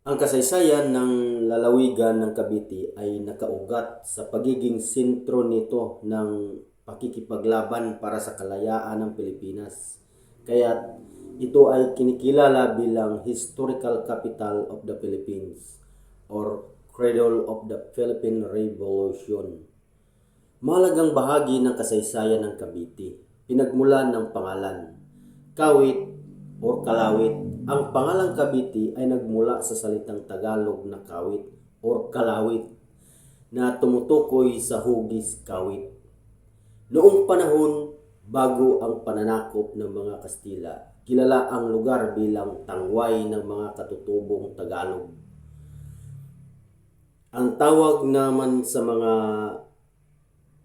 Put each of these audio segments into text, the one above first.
Ang kasaysayan ng lalawigan ng Cavite ay nakaugat sa pagiging sentro nito ng pakikipaglaban para sa kalayaan ng Pilipinas. Kaya ito ay kinikilala bilang Historical Capital of the Philippines or Cradle of the Philippine Revolution. Mahalagang bahagi ng kasaysayan ng Cavite, pinagmulan ng pangalan, Kawit or Kalawit. Ang pangalang Cavite ay nagmula sa salitang Tagalog na kawit or kalawit na tumutukoy sa hugis kawit. Noong panahon bago ang pananakop ng mga Kastila, kilala ang lugar bilang tangway ng mga katutubong Tagalog. Ang tawag naman sa mga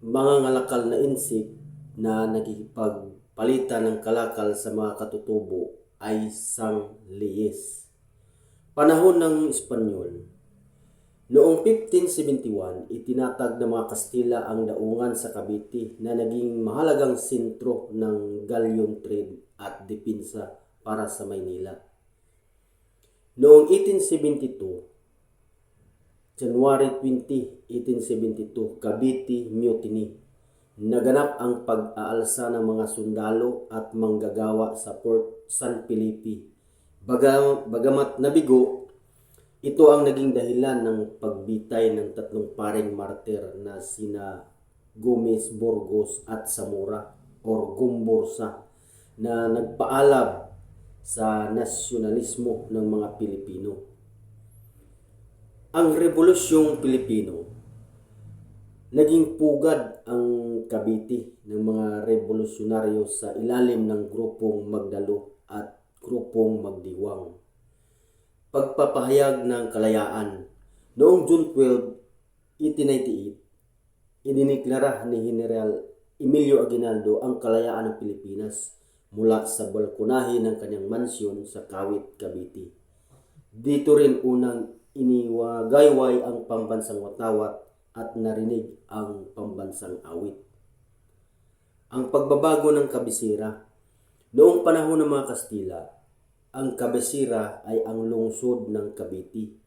ngalakal na insik na nagkikipagpalitan ng kalakal sa mga katutubo ay sanglies. Panahon ng Espanyol. Noong 1571, itinatag ng mga Kastila ang daungan sa Cavite na naging mahalagang sentro ng galleon trade at depensa para sa Maynila. Noong 1872, January 20, 1872, Cavite Mutiny. Naganap ang pag-aalsa ng mga sundalo at manggagawa sa Port San Felipe. Bagamat nabigo, ito ang naging dahilan ng pagbitay ng tatlong paring martir na sina Gomez, Burgos at Zamora or Gumbursa na nagpaalab sa nasyonalismo ng mga Pilipino. Ang Rebolusyong Pilipino. Naging pugad ang Cavite ng mga revolusyonaryo sa ilalim ng grupong Magdalo at grupong Magdiwang. Pagpapahayag ng kalayaan. Noong June 12, 1898, idiniklara ni General Emilio Aguinaldo ang kalayaan ng Pilipinas mula sa balkonahe ng kanyang mansyon sa Kawit, Cavite. Dito rin unang iniwagayway ang pambansang watawat at narinig ang pambansang awit. Ang pagbabago ng kabisera. Noong panahon ng mga Kastila, ang kabisera ay ang lungsod ng Cavite,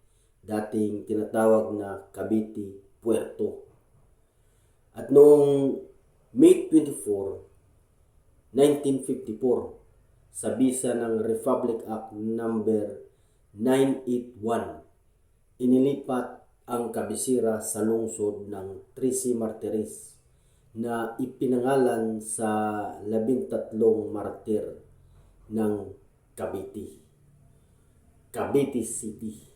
dating tinatawag na Cavite Puerto. At noong May 24, 1954, sa bisa ng Republic Act number 981, inilipat ang kabisera sa lungsod ng Trece Martires na ipinangalan sa 13 martir ng Cavite, Cavite City.